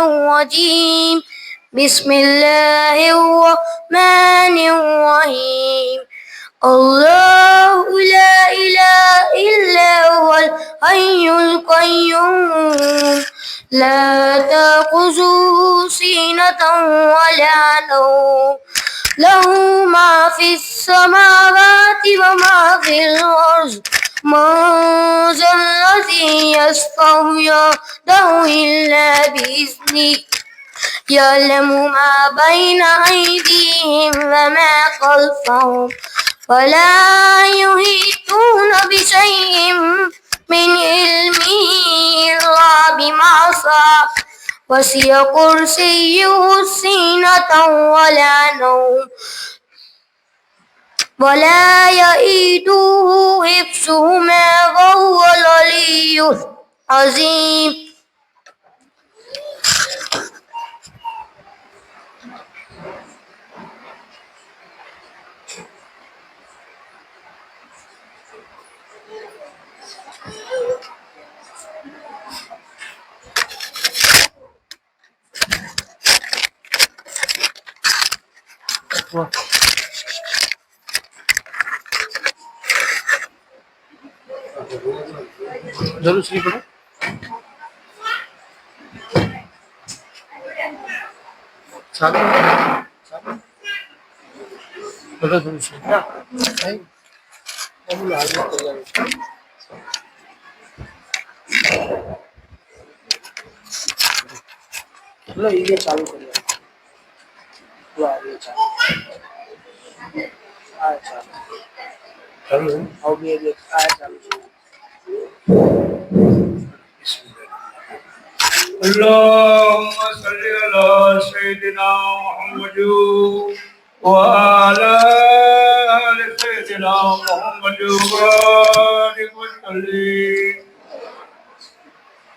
الرجيم بسم الله الرحمن الرحيم الله لا إله إلا هو الحي القيوم لا تأخذه سنة ولا نوم له ما في السماوات وما في الأرض من ذا الذي يشفع عنده إلا بإذنه يعلم ما بين أيديهم وما خلفهم ولا يحيطون بشيء من علمه إلا بما شاء وسع كرسيه السماوات ولا نوم ولا يئوده حفظهما وهو العلي العظيم. जरूर श्री पढ़ो चालू पढ़ो जरूर श्री नहीं हम लाल में तैयार चलो ये चालू कर लिया वो आ गया चालू अच्छा चलो अब ये आया चालू اللهم صل على سيدنا محمد وعلى آل سيدنا محمد وبارك وسلم.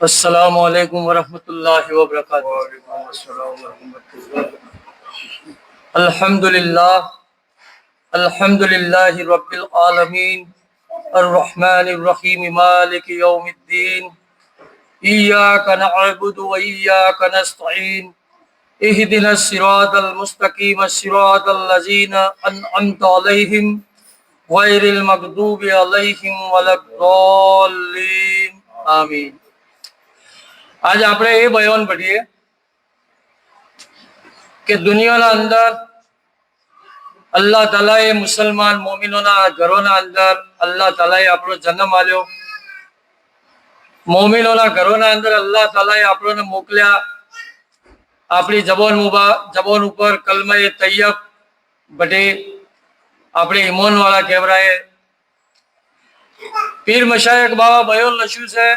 अस्सलामु अलैकुम वरहमतुल्लाहि वबरकातुहू. वालेकुम अस्सलाम वरहमतुल्लाह. अल्हम्दुलिल्लाहि रब्बिल आलमीन अर्रहमानिर रहीम मालिकि यौमिद्दीन इय्याका नअबुदु व इय्याका नस्तईन इहदिनस सिरातल मुस्तकीम सिरातल लज़ीना अनअमता अलैहिम गैरिल मग़दूबि अलैहिम वलद्दॉल्लीन आमीन. आज આપણે એ બયાન પઢીએ કે દુનિયાના અંદર અલ્લાહ તાલાએ મુસલમાન મોમિનોના ઘરોના અંદર અલ્લાહ તાલાએ આપણો જન્મ આલ્યો. મોમિનોના ઘરોના અંદર અલ્લાહ તાલાએ આપણને મોકલ્યા. આપણી જબાન ઉપર કલમા તૈયબ બઢે આપણે ઈમાન વાળા કહેવરાય. પીર મશાયખ બાબા બયાન લખ્યું છે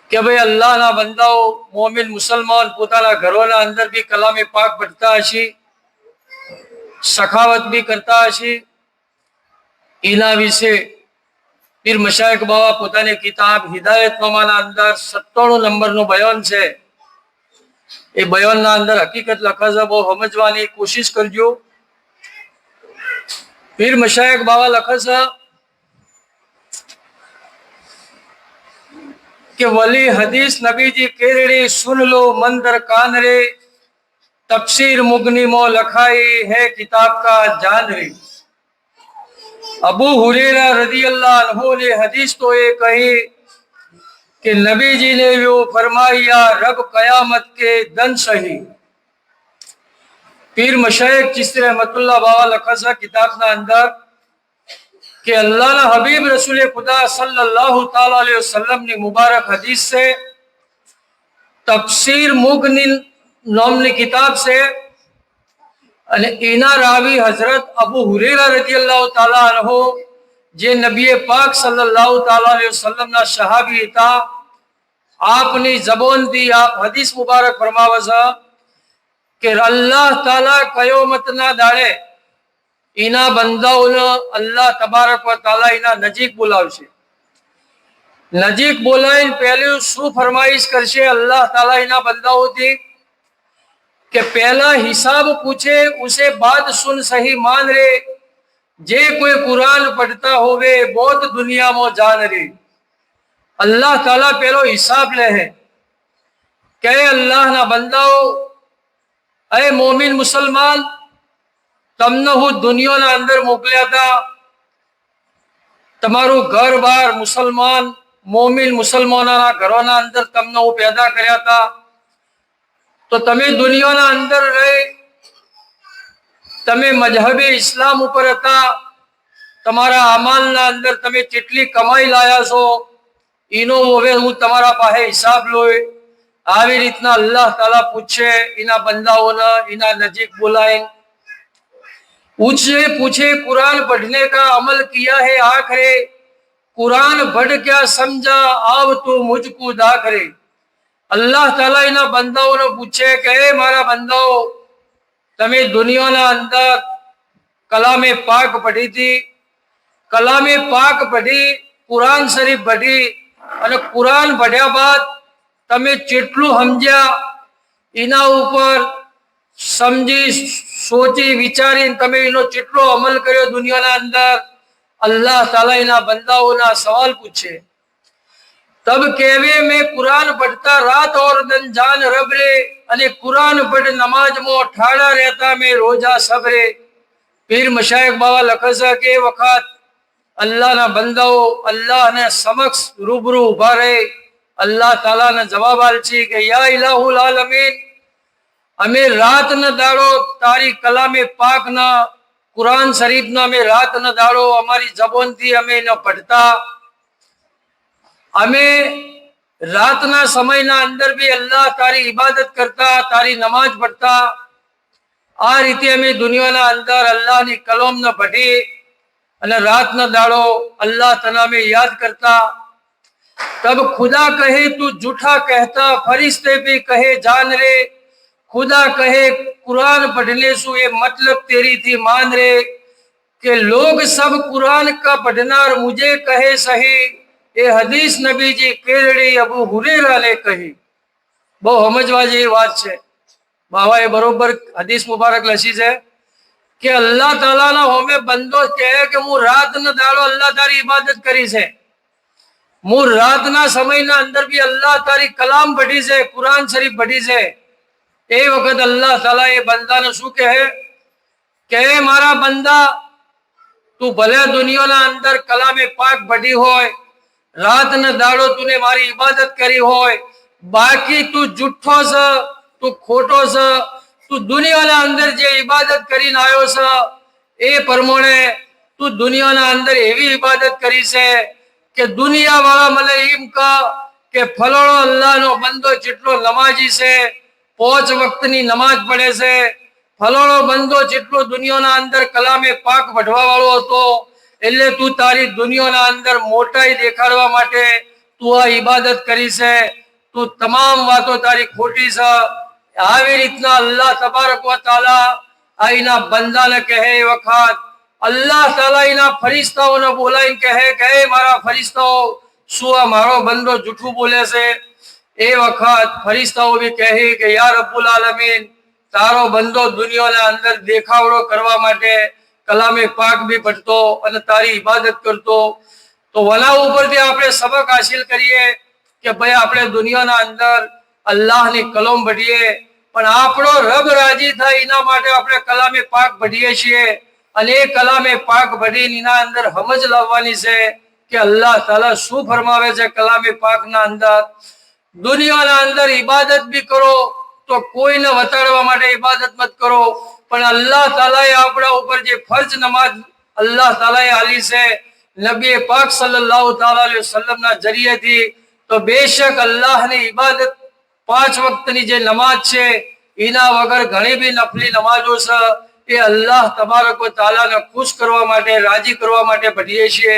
કે ભાઈ અલ્લાહના બંદાઓ મોમિન મુસલમાન પોતાના ઘરોના અંદર બી કલામે પાક પઢતા હશે, સખાવત બી કરતા હશે. એના વિશે પીર મશાયખ બાબા પોતાની કિતાબ હિદાયતનામાના અંદર 97 નંબરનું બયાન છે. એ બયાનના અંદર હકીકત લખા છે, બહુ સમજવાની કોશિશ કરજો. પીર મશાયખ બાબા લખે છે कि वली हदीस नबी जी केरड़ी सुन लो मंदर कान रे तफसीर मुगनी मो लखाई है किताब का जान रे. अबू हुरैरा रज़ी अल्लाह अन्हु ने हदीस तो ये कही कि नबी जी ने वो फरमाया रब कयामत के दन सही. पीर मशाइख चिश्ती रहमतुल्लाह बाबा लखा सा किताब ना अंदर कि अल्लाह ना हबीब रसूल खुदा सल्लल्लाहु ताला अलैहि वसल्लम ने मुबारक हदीस से तफसीर मुगनी नामनी किताब से અને એના રાવી હઝરત અબુ હુરૈરા રઝિયલ્લાહુ તાલા અન્હુ જે નબી પાક સલ્લલ્લાહુ તાલા અલૈહિ વસલ્લમના સહાબી હતા, આપની જબાનથી આપ હદીસ મુબારક ફરમાવે છે કે અલ્લાહ તાલા કયામતના દાડે એના બંદાઓને અલ્લાહ તબારક વ તાલા એના નજીક બોલાવશે. નજીક બોલાવીને પહેલું શું ફરમાઈશ કરશે અલ્લાહ તાલા એના બંદાઓથી कि पहला हिसाब पूछे उसे बात सुन सही मान रे. जे कोई कुरान पढ़ता होवे बहुत दुनिया में जान रे. अल्लाह ताला पहलो हिसाब ले है કે અલ્લાહના બંદાઓ, એ મોમિન મુસલમાન, તમને હું દુનિયાના અંદર મોકલ્યા હતા, તમારું ઘર બાર મુસલમાન મોમિન મુસલમાનોના ઘરોના અંદર તમને હું પેદા કર્યા હતા, તો તમે દુનિયાના અંદર રહી તમે મજહબે ઇસ્લામ ઉપર હતા, તમારા અમાલના અંદર તમે કેટલી કમાઈ લાયા છો એનો હવે હું તમારા પાસે હિસાબ લોય. આવી રીતના અલ્લાહ તાલા પૂછે એના બંદાઓને, એના નજીક बुलाए पूछे कुरान पढ़ने का अमल किया है आखरे, कुरान पढ़ क्या समझा आव तो मुझको दाखरे. अल्लाह ताला इना बंदाओं पूछे कि मारा बंदाओ, तमे दुनियाना अंदर कलामे पाक पढ़ी थी, कलामे पाक पढ़ी, कुरान शरीफ पढ़ी, અને કુરાન પઢ્યા બાદ તમે કેટલું સમજ્યા એના ઉપર સમજી સોચી વિચારીને તમે એનો કેટલો અમલ કર્યો દુનિયાના અંદર. अल्लाह ताला इना बंदाओं ना सवाल पूछे. तब कहवे मैं कुरान पढ़ता रात और दिन जान रब रे, अने कुरान पढ़ नमाज मो ठाड़ा रहता मैं रोजा सबरे. पीर मशाइख बाबा लखसा के वक़्त अल्लाह ना बंदाओ अल्लाह ने समक्ष रूबरू उभा रहे. अल्लाह ताला ने जवाब आलची के या इलाहुल आलमीन, अमे रात न दाड़ो तारी कलामे पाक ना कुरान शरीफ ना में रात न दाड़ो अमारी जबान थी अमे न पढ़ता, अमे रात ना समय ना अंदर भी अल्लाह तारी इबादत करता, तारी नमाज पढ़ता. आ रीते अमे दुनिया ना अंदर अल्लाह नी कलम न पढ़ी अने रात न दाड़ो अल्लाह तना में याद करता. तब खुदा कहे तू झूठा कहता, फरिश्ते भी कहे जान रे, खुदा कहे कुरान पढ़ने से ये मतलब तेरी थी मान रे, कि लोग सब कुरान का पढ़ना और मुझे कहे सही, ये हदीस नबी जी केरड़ी अबू हुरेरा ने कही. बहुत समझवा जेवी बात है. बाबाए बरोबर हदीस मुबारक लसी है कि अल्लाह ताला ना होमे बंदो कहे कि मु रात न दाड़ो अल्लाह तारी इबादत करी से, मु रात ना समय ना अंदर भी अल्लाह तारी कलाम पढ़ी से, कुरान शरीफ पढ़ी से. ए वक्त अल्लाह ताला ये बंदा ने शू कहे के मारा बंदा तू भले दुनिया ना अंदर कलामे पाक पढ़ी होय, रात न दाड़ो तूने मारी इबादत करी होय, बाकी तू जुठो स, तू खोटो स, तू दुनिया ना अंदर जे इबादत करीने आयो स ए प्रमाणे तू दुनिया ना अंदर एवी इबादत करी से के दुनिया वाला મને એમ કહે કે ફલાણો અલ્લાહનો બંદો જેટલો નમાજી છે, 5 વખતની નમાજ પડે છે, ફલાણો બંદો જેટલો દુનિયાના અંદર કલામે પાક વઢવા વાળો હતો, એટલે તું તારી દુનિયાના અંદર મોટાઈ દેખાડવા માટે તું આ ઇબાદત કરી છે, તું તમામ વાતો તારી ખોટી છે. આવી રીતના અલ્લાહ તબારક વ તઆલા આઈના બંદાને કહે વખત अल्लाह ताला इना फरिश्ताओं ने बोलाइन कहे कहे मारा फरिश्ताओ शू आ मारो बंदो जूठू बोले से. ए वखत फरिश्ताओ भी कहे कि या रब्बुल आलमीन, तारो बंदो दुनिया ना अंदर देखावड़ो करवा माटे कलामे पाक भी पढ़तो अने तारी इबादत करतो. तो वना ऊपर थी आपणे सबक हासिल करिए कि भाई आपणे दुनिया ना अंदर अल्लाह नी कलम पढ़ीए, पण आपणो रब राजी थाय एना माटे आपणे कलामे पाक पढ़ीए छीए. અને કલામે પાક ભરીને એના અંદર સમજ લાવવાની છે કે અલ્લાહ તાલા શું ફરમાવે છે કલામે પાકના અંદર. દુનિયાના અંદર ઇબાદત બી કરો તો કોઈને વતાડવા માટે ઇબાદત મત કરો, પણ અલ્લાહ તાલાએ આપણા ઉપર જે ફરજ નમાજ અલ્લાહ તાલાએ આલી છે નબી પાક સલ્લલ્લાહુ તાલા અલૈહિ વસલ્લમના જરિયેથી, તો બેશક અલ્લાહની ઇબાદત 5 વખતની જે નમાજ છે એના વગર ઘણી બી નફલી નમાજો છે એ અલ્લાહ તબારક વ તઆલા ને ખુશ કરવા માટે, રાજી કરવા માટે પઢીએ છીએ.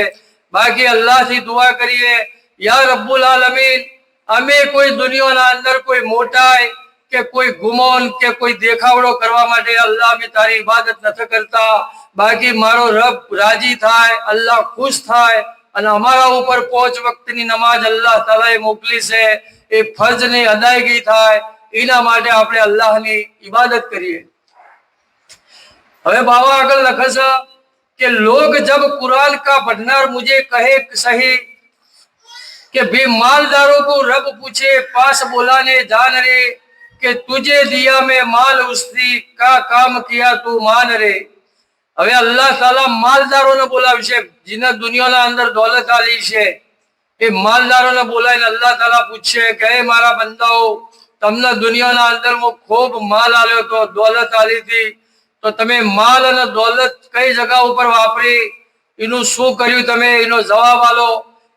બાકી અલ્લાહ થી દુઆ કરીએ યા રબ્બુલ આલમીન, અમે કોઈ દુનિયાના અંદર કોઈ મોટાઈ કે કોઈ ગુમાન કે કોઈ દેખાવડો કરવા માટે અલ્લાહ અમે તારી ઇબાદત નથી કરતા, બાકી મારો રબ રાજી થાય, અલ્લાહ ખુશ થાય અને અમારા ઉપર 5 વખતની નમાજ અલ્લાહ તાલાએ મોકલી છે એ ફરજની અદાયગી થાય, એના માટે આપણે અલ્લાહની ઇબાદત કરીએ. હવે બાબા આગળ લખે છે કે લોગ જબ कुरान का पढ़नार मुझे कहे सही, कि बेमालदारों को रब पूछे पास बुलाने जान रे कि तुझे दिया मैं माल उसकी का काम किया तू मान रे। હવે અલ્લાહ તાલા માલદારોને બોલાવશે જેને દુનિયાના અંદર દોલત આલી છે, એ માલદારોને બોલાવીને અલ્લાહ તાલા પૂછશે કે હે મારા બંદાઓ, તમને દુનિયાના અંદર ખૂબ માલ આલ્યો તો, દોલત આલી હતી, તો તમે માલ અને દોલત કઈ જગા ઉપર વાપરી, એનું શું કર્યું તમે, એનો જવાબ આલો।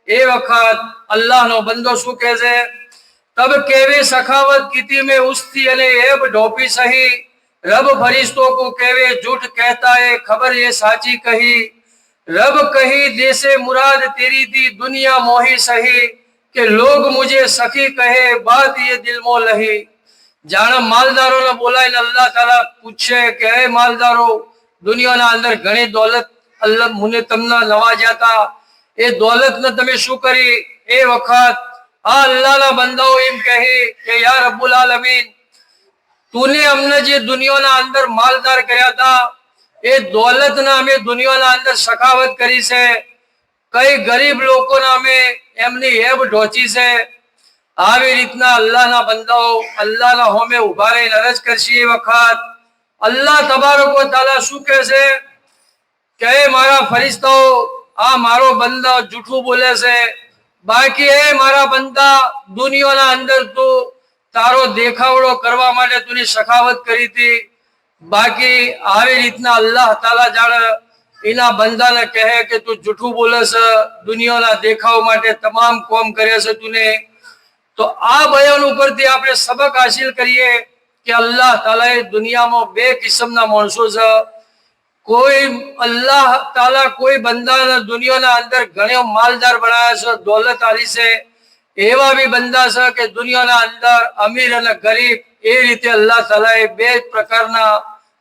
એ વખત અલ્લાહનો બંદો શું કહે છે? તબ કેવી સખાવત કીધી મેં ઉસથી અને એબ ઢોપી સહી, रब फरिश्तों को कहवे झूठ कहता है खबर ये साची कही, रब कही जैसे मुराद तेरी थी दुनिया मोही सही, कि लोग मुझे सखी कहे बात ये दिल मो लही। जाने मालदारों ने बोला इन अल्लाह ताला पूछे कि हे मालदारो, दुनिया ना अंदर घणी दौलत अल्लाह मुने तमना नवाज्या था, ए दौलत ने तमे शू करी? ए वखत आ अल्लाह ना बंदाओ एम कहे कि या रब्बुल आलमीन, तूने हमने जे दुनियाना अंदर मालदार કર્યા હતા, એ દોલતના અમે દુનિયાના અંદર સખાવત કરી છે, કઈ ગરીબ લોકોને અમે એમની હેબ ઢોચી છે। આવી રીતના અલ્લાહના બંદાઓ અલ્લાહના હોમે ઉભા રહીને અરજ કરશે। એ વખત અલ્લાહ તબારક વ તઆલા શું કહે છે કે હે મારા ફરિશ્તાઓ, આ મારો બંદા જૂઠું બોલે છે, બાકી હે મારા બંદા, દુનિયાના અંદર તું તારો દેખાવડો કરવા માટે તુની સખાવત કરી હતી, બાકી આવી રીતના અલ્લાહ તાલા જાણે એના બંદાને કહે કે તું જૂઠું બોલે છે, દુનિયાના દેખાવ માટે તમામ કોમ કરે છે તુને। તો આ બયાન ઉપરથી આપણે સબક હાસિલ કરીએ કે અલ્લાહ તાલાએ દુનિયામાં બે કિસ્મના માણસો છે। કોઈ અલ્લાહ તાલા કોઈ બંદાને દુનિયાના અંદર ઘણો માલદાર બનાવ્યા છે, દોલત આલી છે, એવા भी બંદા છે કે દુનિયાના અંદર અમીર અને ગરીબ, એ રીતે અલ્લાહ તાલાએ બે પ્રકારના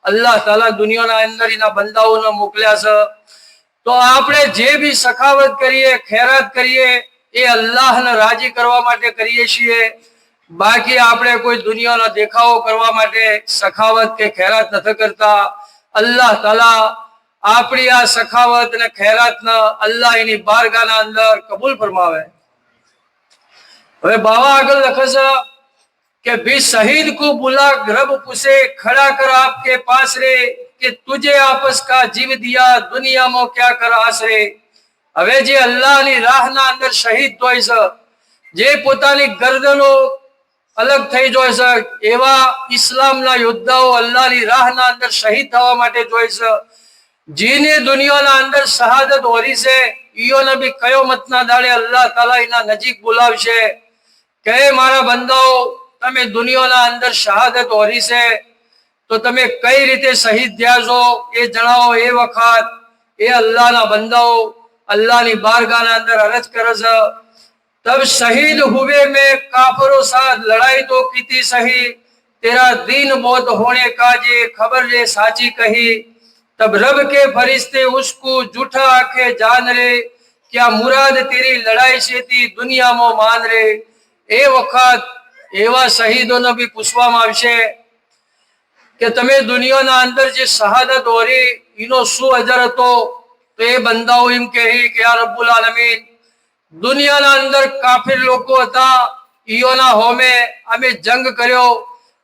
અલ્લાહ તાલા દુનિયાના અંદર એના બંદાઓને મોકલ્યા છે। તો આપણે જે બી સખાવત કરીએ, ખૈરાત કરીએ, એ અલ્લાહને રાજી કરવા માટે કરીએ છીએ, બાકી આપણે કોઈ દુનિયાનો દેખાવો કરવા માટે સખાવત કે ખૈરાત નથી કરતા। અલ્લાહ તાલા આપણી આ સખાવત અને ખૈરાતને અલ્લાહ એની બારગાહના અંદર કબૂલ ફરમાવે। હવે બાવા આગળ લખે છે કે भी शहीद को बुला रब पूछे खड़ा कर आपके पास रे, कि तुझे आपस का जीव दिया दुनिया में क्या कर आसरे। હવે જે અલ્લાહની રાહના અંદર શહીદ થાય છે, જે પોતાની ગરદનો અલગ થઈ જાય છે, એવા ઇસ્લામના યોદ્ધાઓ અલ્લાહની રાહના અંદર શહીદ થવા માટે જોઈ છે, જેને દુનિયાના અંદર શહાદત હોરી છે, ઈયોને બી કયામતના દાડે અલ્લાહ તાલા એના નજીક બોલાવશે કે મારા બંદાઓ, તમે દુનિયાના અંદર શહાદત હોરી છે, તો તમે કઈ રીતે શહીદ થયા છો એ જણાવો। એ વખત એ અલ્લાહના બંદાઓ અલ્લાહની બારગાહના અંદર અરજ કરે છે, तब शहीद हुए में काफरों साथ लड़ाई तो की थी सही, तेरा दीन बहुत होने का जे खबर ले साची कही। तब रब के फरिश्ते उसको झूठा आंखे जान रे, क्या मुराद तेरी लड़ाई से थी दुनिया में मान रे। ए वखत एवा शहीदों भी पूछवामां आवशे કે તમે દુનિયાના અંદર જે શહાદત હોરી એનો શું અજર હતો? તો એ બંદાઓ એમ કહે કે યા રબ્બુલ આલમીન, દુનિયાના અંદર કાફિર લોકો હતા, ઈયોના હોમે અમે જંગ કર્યો,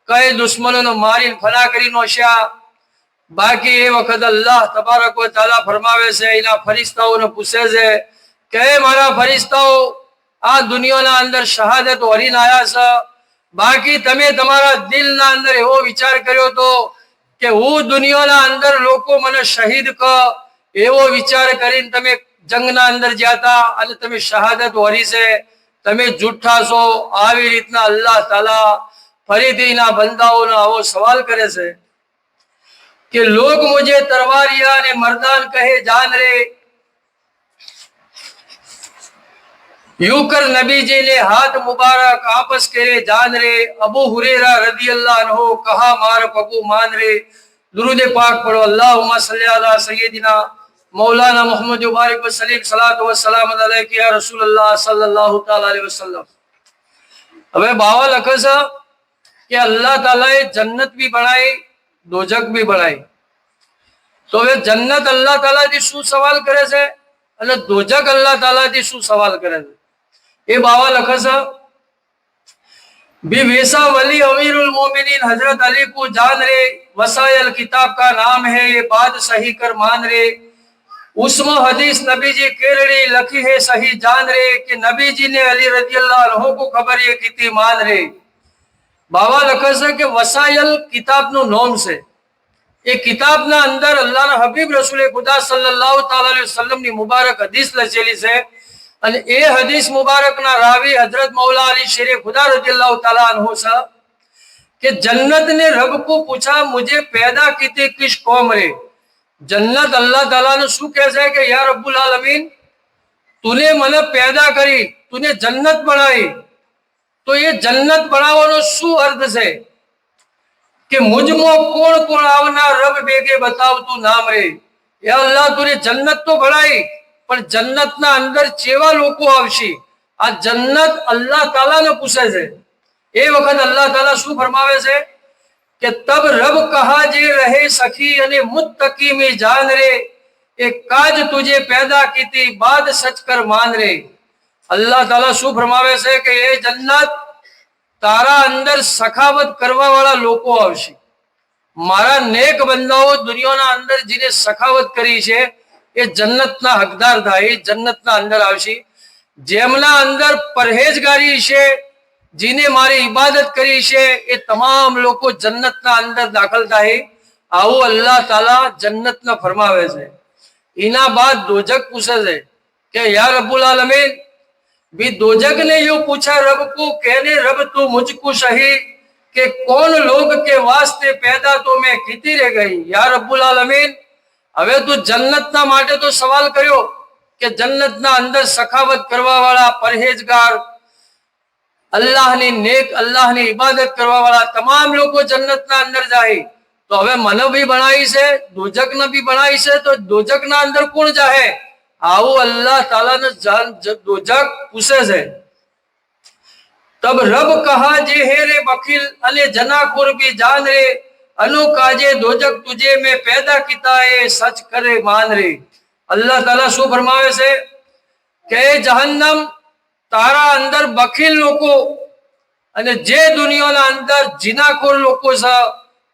કઈ દુશ્મનોને મારીને ફના કરી નોશ્યા, બાકી એ વખત અલ્લાહ તબારક વ તઆલા ફરમાવે છે, એના ફરિશ્તાઓને પૂછે છે કે મારા ફરિશ્તાઓ, આ દુનિયાના અંદર શહાદત હોરીને આવ્યા છે, બાકી તમે તમારા દિલના અંદર એવો વિચાર કર્યો તો કે હું દુનિયાના અંદર લોકો મને શહીદ કર, એવો વિચાર કરીને તમે જંગના અંદર ગયા હતા અને તમે શહાદત હોરી છે, તમે જૂઠા છો। આવી રીતના અલ્લાહ તાલા ફરીથી એના બંદાઓનો આવો સવાલ કરે છે કે લોગ મુझे તરવારિયા ને મર્દાન કહે જાન રે, यूं कर नबी जी ने हाथ मुबारक आपस करे जान रे। अबू हुरैरा रदी अल्लाह अन्हु कहा मार पगु मान रे। दुरूद पाक पढ़ो। अल्लाहुम्मा सल्ली अला सय्यदिना मौलाना मुहम्मद बारिक वसल्लम सलातु व सलाम अलैका या रसूलुल्लाह सल्लल्लाहु तआला अलैहि वसल्लम। હવે બાવા લખે છે કે અલ્લાહ તાલાએ જન્નત બી બનાવી, દોજખ બી બનાવી। તો હવે જન્નત અલ્લાહ તાલાથી શું સવાલ કરે છે અને દોજખ અલ્લાહ તાલાથી શું સવાલ કરે છે? એ બાવા લખે છે भी वैसा वली अमीरुल मोमिनीन हजरत अली को जान रे वसायल किताब का नाम है ये बात सही कर मान रे उसमें हदीस नबी जी केरड़ी लखी है सही जान रे कि नबी जी ने अली रजी अल्लाह अन्हु को खबर ये की थी मान रे बाबा लखे છે કે વસાયલ કિતાબનું નામ છે એ કિતાબના અંદર અલ્લાહના હબીબ રસૂલે ખુદા સલ્લલ્લાહુ તઆલા અલૈહિ વસલ્લમની મુબારક હદીસ લખેલી છે અને એ હદીસ મુબારકના રાવી હજરત मौला अली शेर खुदा रज़ियल्लाहु ताला अन्हु से कि जन्नत ने रब को पूछा मुझे पैदा की थी किस कौम रे जन्नत अल्लाह ताला ने शू कहे છે કે યા રબ્બુલ આલમીન तूने મને पैदा કરી तूने जन्नत बनाई तो ये जन्नत बनावવાનો શું અર્થ છે કે મુજમાં કોણ કોણ આવનાર રબ બેગે બતાવ તું નામ રે યા અલ્લાહ તूने जन्नत तो बनाई પણ જન્નતના અંદર કેવા લોકો આવશે આ જન્નત અલ્લાહ તાલાને પૂછે છે એ વખત અલ્લાહ તાલા શું ફરમાવે છે કે તબ રબ કહા જે રહે સખી અને મુત્તકી में जान रे एक काज तुझे पैदा की थी बाद सच कर मान रे अल्लाह ताला શું ફરમાવે છે કે એ જન્નત તારા અંદર સખાવત કરવા વાળા લોકો આવશે મારા નેક બંદાઓ દુનિયાના અંદર જેને સખાવત કરી છે એ જન્નતના હકદાર થાય એ જન્નતના અંદર આવશે જેમના અંદર પરહેજગારી છે જેને મારી ઇબાદત કરી છે એ તમામ લોકો જન્નતના અંદર દાખલ થાય આવું અલ્લાહ તાલા જન્નતને ફરમાવે છે એના બાદ દોજક પૂછે છે કે યા રબ્બુલ આલમીન भी दोजक ने यूं पूछा रब को कहने रब तू मुझको सही कि कौन लोग के वास्ते पैदा तो मैं कीती रह गई या रब्बुल आलमीन હવે તું જન્નતના માટે તો સવાલ કર્યો કે જન્નતના અંદર સખાવત કરવા વાળા પરહેજગાર અલ્લાહની નેક અલ્લાહની ઇબાદત કરવા વાળા તમામ લોકો જન્નતના અંદર જાય તો હવે મને બી બનાવી છે દોજકને બી બનાવી છે તો દોજકના અંદર કોણ જાહે આવું અલ્લાહ તાલાને દોજક પૂછે છે તબ રબ કહા જે હે રે બખીલ અને જનાખોર બી જાન રે अनुकाजे दोजक तुझे में पैदा कीता है सच करे मान रे अल्लाह ताला शू फरमावे से के जहन्नम तारा अंदर बखील लोको अने जे दुनियाना अंदर जिनाखोर लोको सा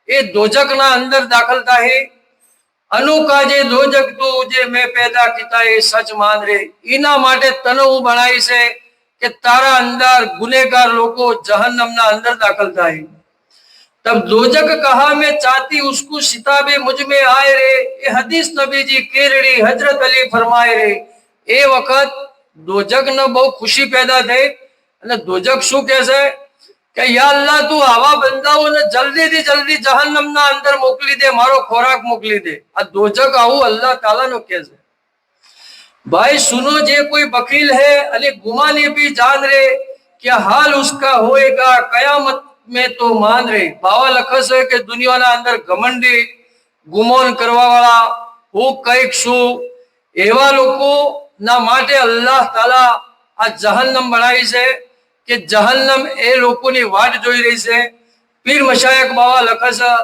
ए दोजकना अंदर दाखल थाहे अनुकाजे दोजक तुझे में पैदा कीता है सच मान रे इना माटे तने हूँ बनाई से के तारा अंदर गुनेगार लोको जहन्नमना अंदर दाखल थाहे तब दोजक कहा मैं चाहती उसको सिताबे मुझ में आए रे ये हदीस नबी जी केरड़ी हजरत अली फरमाए रे ए वक्त दोजक ने बहुत खुशी पैदा थे અને दोजक શું કહે છે કે યા અલ્લાહ તું આવા બંદાઓને જલ્દીથી જલ્દી જહન્નમના અંદર મોકલી દે મારો ખોરાક મોકલી દે આ दोजक આવું અલ્લાહ તાલાનો કહે છે भाई सुनो जे कोई वकील है અને गुमाने भी जान रे क्या हाल उसका होएगा कयामत में तो मान रे बाबा લખે છે કે દુનિયાના અંદર ઘમંડી ગુમાન કરવા વાળા હું કઈક શું એવા લોકો ના માટે અલ્લાહ તાલા આ જહન્નમ બનાવી છે કે જહન્નમ એ લોકોની વાટ જોઈ રહી છે પીર મશાયખ બાબા લખે છે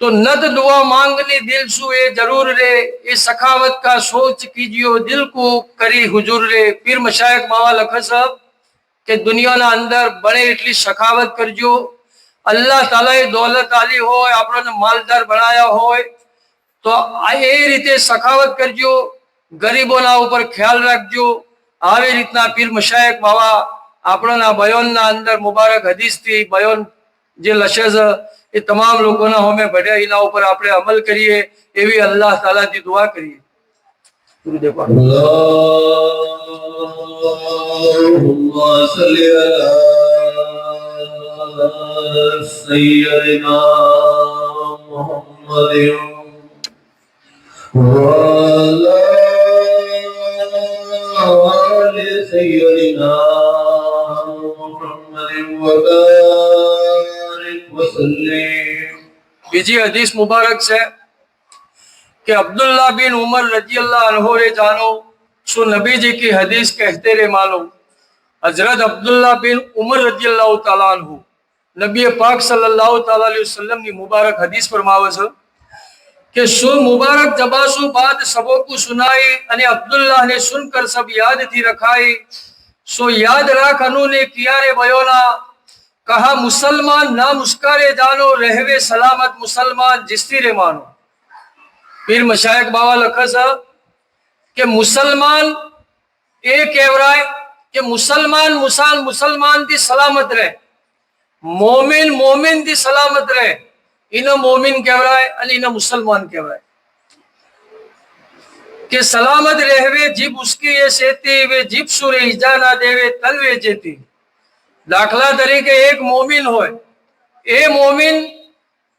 तो नत दुआ मांगने दिल सु ए जरूर रे ये सखावत का सोच कीजियो दिल को करी हुजूर रे पीर मशायख बाबा लखे साहब के दुनिया ना अंदर बने એટલી સખાવત કરજો અલ્લાહ તાલાએ દોલત આલી હોય આપણને માલદાર બનાયા હોય તો એ રીતે સખાવત કરજો ગરીબોના ઉપર ખ્યાલ રાખજો આવી રીતના પીર મશાયખ બાબા આપણના બયાનના અંદર મુબારક હદીસથી બયાન જે લશે છે એ તમામ લોકોના હોમે ભડ્યા એના ઉપર આપણે અમલ કરીએ એવી અલ્લાહ તાલાથી દુઆ કરીએ ગુરુદેવ અલ્લાહુમ્મા સલ્લી અલા સય્યિદના મુહમ્મદિન વા અલા આલી સય્યિદના મુહમ્મદિન વા બીજી હદીસ મુબારક છે कि अब्दुल्ला बिन उमर रजी अल्लाह अन्हु रे जानो सो नबी जी की हदीस कहते रे मानो हजरत अब्दुल्ला बिन उमर रजी अल्लाह ताला अन्हु नबी पाक सल्लल्लाहु ताला अलैहि वसल्लम की मुबारक हदीस फरमावे छे कि सो मुबारक जबासु बात सबो को सुनाई अने अब्दुल्ला ने सुनकर सब याद थी रखाई सो याद राख अनु ने किया रे बयोना, कहा मुसलमान ना मुस्कारे जानो, रहवे सलामत मुसलमान जिस्ती रे मानो। पीर मशायक बाबा लखस के मुसलमान ए कहवराय कि मुसलमान मुसलमान दी सलामत रहे, मोमिन मोमिन दी सलामत रहे। इन्हें मोमिन कहवराय और इन्हें मुसलमान कहवराय के सलामत रहवे जीब उसकी ये सेती, वे जीब सुरे इजा ना देवे तलवे जेती। दाखला तरीके एक मोमिन होय, ए मोमिन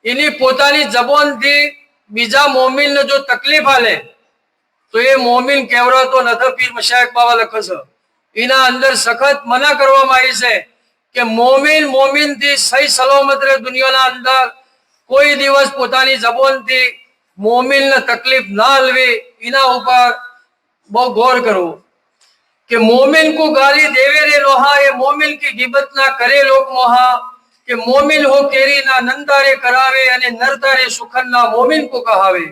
इन्हीं पोतानी जबान थी बीजा मोमिन ने जो तकलीफ आले तो ये मोमिन कहवरा तो न था। पीर मशायक बाबा लखस इना अंदर सखत मना करवामां आई छे कि मोमिन मोमिन थी सही सलामत रहे दुनियाना अंदर। कोई दिवस पोतानी जबान थी मोमिन ने तकलीफ ना आलवी, इना ऊपर बहुत गौर करो कि मोमिन को गाली देवे रे लोहा, ये मोमिन की गिबत ना करे लोग मोहा। कि मोमिन हो केरी ना नंदारे करावे अने नरतारे सुखन ना मोमिन को कहावे।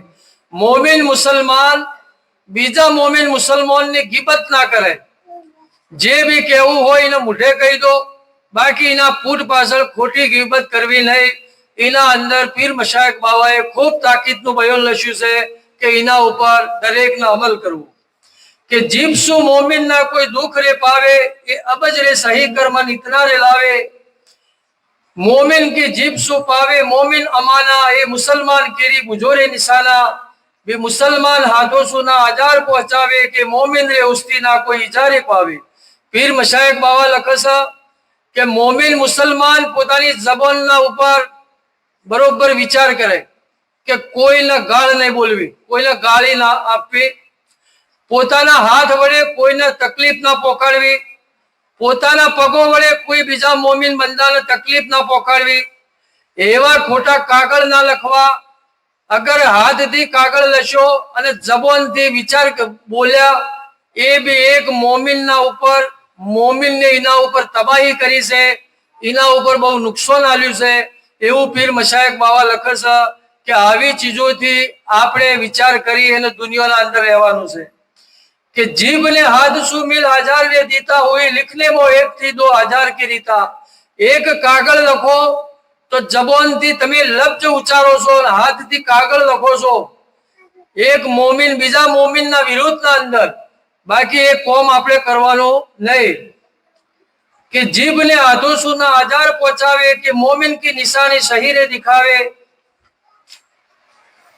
मोमिन मुसलमान बीजा मोमिन मुसलमान ने गिबत ना करे, जे भी केवू हो इने मुठे कही दो, बाकी इना पूट पाछळ खोटी गिबत करवी नहीं। इना अंदर पीर मशायक बाबाए खूब ताकीद नु बयान लख्યું છે કે इना ऊपर दरेक ना अमल करवो। कि जीव सु मोमिन ना कोई दुख रे पावे, ये अबज रे सही कर्मन इतना रे लावे। मोमिन की जीव सु पावे मोमिन अमाना, ये मुसलमान केरी बुझोरे निशाना। वे मुसलमान हाथों सु ना आजार पहुंचावे, के मोमिन रे उस्ती ना कोई इजारे पावे। पीर मशायक बाबा लखसा के मोमिन मुसलमान पोतानी जबान ना ऊपर बरोबर विचार करे कि कोई ना गाळ नहीं बोलवी, कोई ना गाली ना आपवी, पोताना हाथ वडे कोई ना तकलीफ ना पोकाड़वी, पोताना पगो वडे कोई बीजा मोमिन बंदाने तकलीफ ना पोकाड़वी। एवा खोटा कागळ ना लखवा। अगर हाथ थी कागळ लशो अने जबान थी विचार बोल्या, ए भी एक मोमिन ना ऊपर, मोमिन ने इना ऊपर तबाही करी से, इना ऊपर बहुत नुकसान आल्યું છે। એવું પીર મશાયક બાવા લખે છે કે આવી ચીજોથી આપણે વિચાર કરી અને દુનિયાના અંદર રહેવાનું છે। कि जीभ ने हाथ सु मिल हजार वे दीता हुई, लिखने में एक थी 2000 की रीता। एक कागળ लखो तो जबान थी तमे लफ्ज उच्चारो छो, हाथ थी कागળ लखो छो। एक मोमिन बीजा मोमिन ना विरोध ना अंदर, बाकी एक कोम आपणे करवानो नहीं। कि जीभ ने हाथों सु ना आजार पहुंचावे, कि मोमिन की निशानी सही रे दिखावे।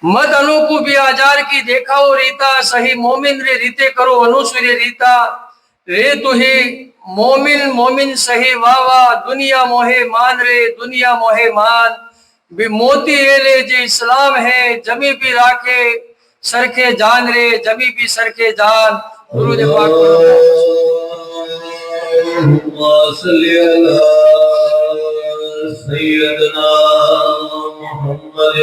मत अनुकू भी आजार की देखाओ रीता, सही मोमिन रे रीते करो अनुसूर्य रीता। रे तू ही मोमिन मोमिन सही वावा, दुनिया मोहे मान रे दुनिया मोहे मान। भी मोती एले जे इस्लाम है, जमी भी राखे सरखे जान रे, जमी भी सरखे जान। दुरूद पाक सैयदना मुहम्मद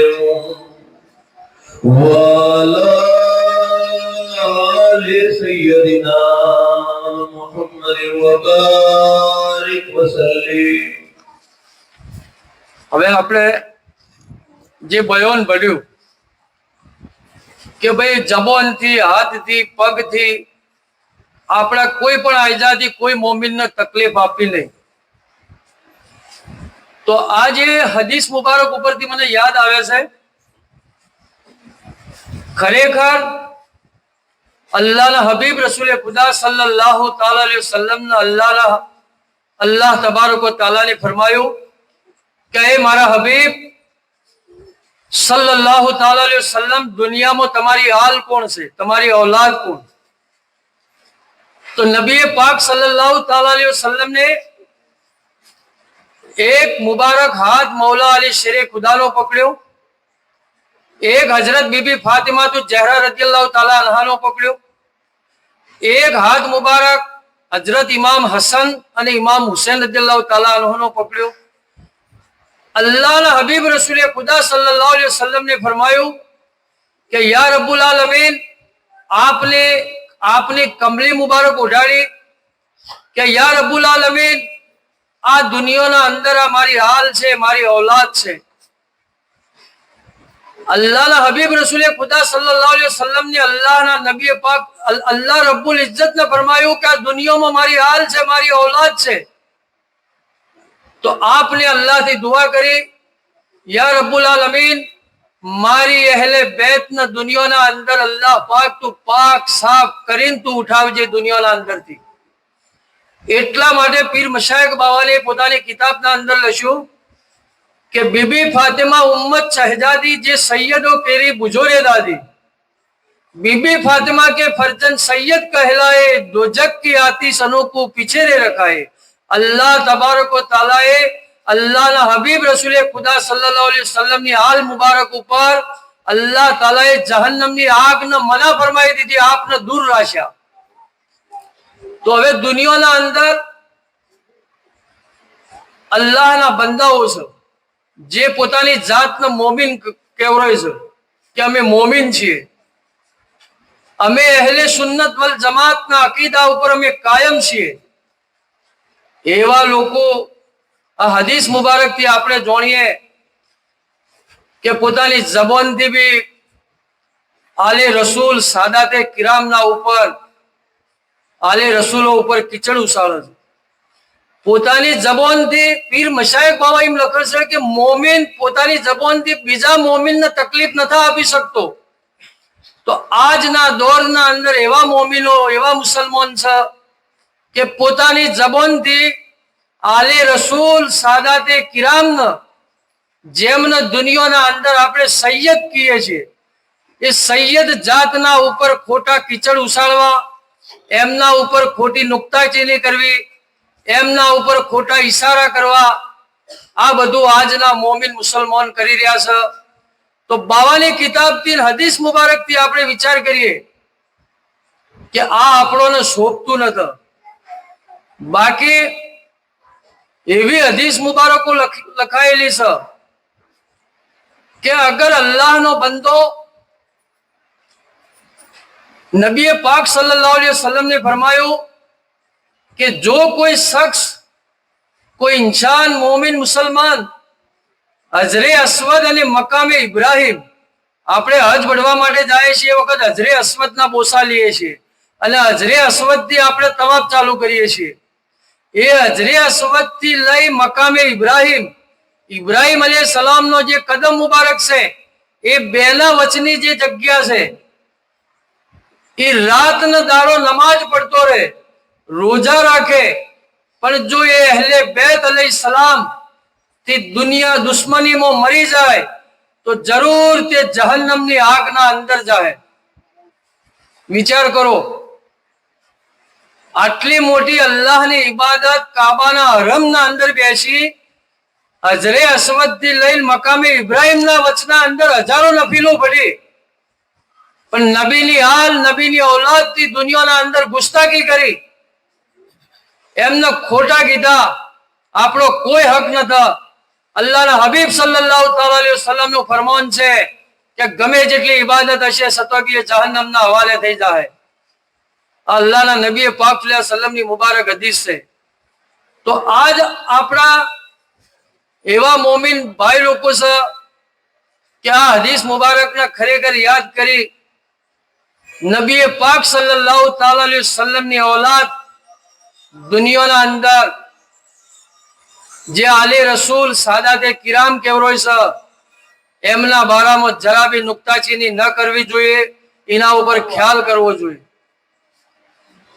वाला आले सैयदना मुहम्मद वबारिक वसल्लिम। હવે આપણે જે બયાન ભળ્યું કે ભાઈ જબાનથી, હાથથી, પગથી આપણા કોઈ પણ આયજાથી કોઈ મોમિનને તકલીફ આપવી નહીં। તો આ જે હદીસ મુબારક ઉપરથી મને યાદ આવે છે, ખરેખર અલ્લાહના હબીબ રસૂલે ખુદા સલ્લલ્લાહુ તઆલા અલૈહિ વસલ્લમના અલ્લાહ તબારક વ તઆલાને ફરમાયું કે હે મારા હબીબ સલ્લલ્લાહુ તઆલા અલૈહિ વસલ્લમ, દુનિયામાં તમારી હાલ કોણ છે, તમારી औलाद કોણ? तो नबी पाक सल्लल्लाहु ताला अलैहि वसल्लम ने एक मुबारक हाथ मौला अली शेरे खुदा नो पकड़ो, एक हजरत बीबी फातिमा तो जहरा रज़ियल्लाहु ताला अन्हा नो पकड़ो, एक हाथ मुबारक हजरत इमाम हसन और इमाम हुसैन रज़ियल्लाहु ताला अन्हा नो पकड़ो। अल्लाह ना हबीब रसूल खुदा सल्लल्लाहु अलैहि वसल्लम ने फरमायो कि या रब्बुल आलमीन, आपने कमली मुबारक उठाड़ी कि या रब्बुल आलमीन, आ दुनिया ना अंदर हमारी हाल से, हमारी औलाद से। અલ્લાહના હબીબ રસૂલે ખુદા સલ્લલ્લાહુ અલૈહિ વસલ્લમ ને અલ્લાહના નબી પાક અલ્લાહ રબ્બુલ ઇજ્જત ને ફરમાયું કે આ દુનિયામાં મારી હાલ છે, મારી औलाद છે. તો આપને અલ્લાહથી દુઆ કરી, યા રબ્બુલ આલમીન, મારી અહેલે બેત ના દુનિયાના અંદર અલ્લાહ પાક તું પાક સાફ કરીને તું ઉઠાવજે દુનિયાના અંદરથી. એટલા માટે પીર મશાયખ બાવાને પોતાની કિતાબના અંદર લખ્યું કે બીબી ફાતિમા ઉમ્મત શહજાદી જે सैयदो तेरी बुजोरे दादी, बीबी फातिमा के फर्जंद सैयद कहलाए, दोजक की आतिशनों को पीछे रे रखाए. अल्लाह तबारक व तालाए अल्लाहના હબીબ રસૂલે ખુદા સલ્લલ્લાહુ અલૈહિ વસલ્લમની હાલ મુબારક ઉપર અલ્લાહ તાલાએ જહન્નમની આગને મના ફરમાઈ દીધી, આપને દૂર રાખ્યા. તો હવે દુનિયાના અંદર અલ્લાહના બંદાઓ છે જે પોતાની જાતને મોમિન કહેવાય છે કે અમે મોમિન છીએ, અમે અહેલે સુન્નત વલ જમાતના અકીદા ઉપર અમે કાયમ છીએ. એવા લોકો આ હદીસ મુબારક થી આપણે જાણીએ કે પોતાની જબાનથી બી આલે રસૂલ સાદાતે કિરામના ઉપર આલે રસૂલો ઉપર કીચડ ઉછાળે છે. પોતાની જબાનથી પીર મશાયખ બાવા એમ લખે છે કે મોમિન પોતાની જબાનથી બીજા મોમિનને તકલીફ નથી આપી શકતો. તો આજના દોરના અંદર એવા મોમિનો એવા મુસલમાન છે કે પોતાની જબાનથી આલે રસૂલ સાદાતે કિરામને જેમને દુનિયાના અંદર આપણે સૈયદ કહીએ છીએ, એ સૈયદ જાતના ઉપર ખોટા કીચડ ઉછાળવા, એમના ઉપર ખોટી નુક્તાચીની કરવી, એમના ઉપર ખોટા ઈશારા કરવા, આ બધું આજના મોમિન મુસલમાન કરી રહ્યા છે. તો બાવાની કિતાબથી હદીસ મુબારકથી આપણે વિચાર કરીએ કે આ આપણોને શોભતું નથી. બાકી એવી હદીસ મુબારકો લખાયેલી છે કે અગર અલ્લાહનો બંદો નબી પાક સલ્લલ્લાહુ અલૈહિ વસલ્લમ ને ફરમાયું કે જો કોઈ શખ્સ, કોઈ इंसान मोमिन मुसलमान હજરે અસ્વદ અને મકામે ઇબ્રાહિમ, આપણે હજ બઢવા માટે જાય છીએ એ વખત હજરે અસ્વદના બોસા લઈએ છીએ અને હજરે અસ્વદ થી આપણે તવાફ ચાલુ કરીએ છીએ. એ હજરે અસ્વદ થી લઈ મકામે ઇબ્રાહિમ, ઇબ્રાહિમ અલૈહિસ્સલામ નો જે કદમ મુબારક છે એ બેના વચની જે જગ્યા છે, એ રાત ને દાડો નમાજ પડતો રહે, રોજા રાખે, પણ જો એ અહેલે બેત અલૈહિસ્સલામ થી દુનિયા દુશ્મનીમાં મરી જાય તો જરૂર તે જહન્નમની આગના અંદર જાય. વિચાર કરો, આટલી મોટી અલ્લાહની ઇબાદત કાબાના હરમના અંદર બેસી હજરે અસ્વદ થી લઈને મકામે ઇબ્રાહિમના વચના અંદર હજારો નફીલો પડી, પણ નબીની હાલ નબીની औलाद થી દુનિયાના અંદર ગુસ્તાખી કરી, એમને ખોટા કીધા, આપણો કોઈ હક નતા. અલ્લાહના હબીબ સલ્લલ્લાહુ તઆલા અલૈહિ વસલ્લમ નું ફરમાન છે કે ગમે જેટલી ઇબાદત હશે સતોબી જહન્નમના હવાલે થઈ જાય. અલ્લાહના નબી પાક સલ્લલ્લાહુ અલૈહિ વસલ્લમ ની મુબારક હદીસ છે. તો આજ આપણા એવા મોમિન ભાઈ લોકો છે કે આ હદીસ મુબારકને ખરેખર યાદ કરી નબી પાક સલ્લલ્લાહુ તઆલા અલૈહિ વસલ્લમ ની औलाद દુનિયાના અંદર જે આલે રસૂલ સાદાતે કિરામ કેવરોય છે એમના બારામાં જરા બી નુક્તાચીની ન કરવી જોઈએ, એના ઉપર ખ્યાલ કરવો જોઈએ.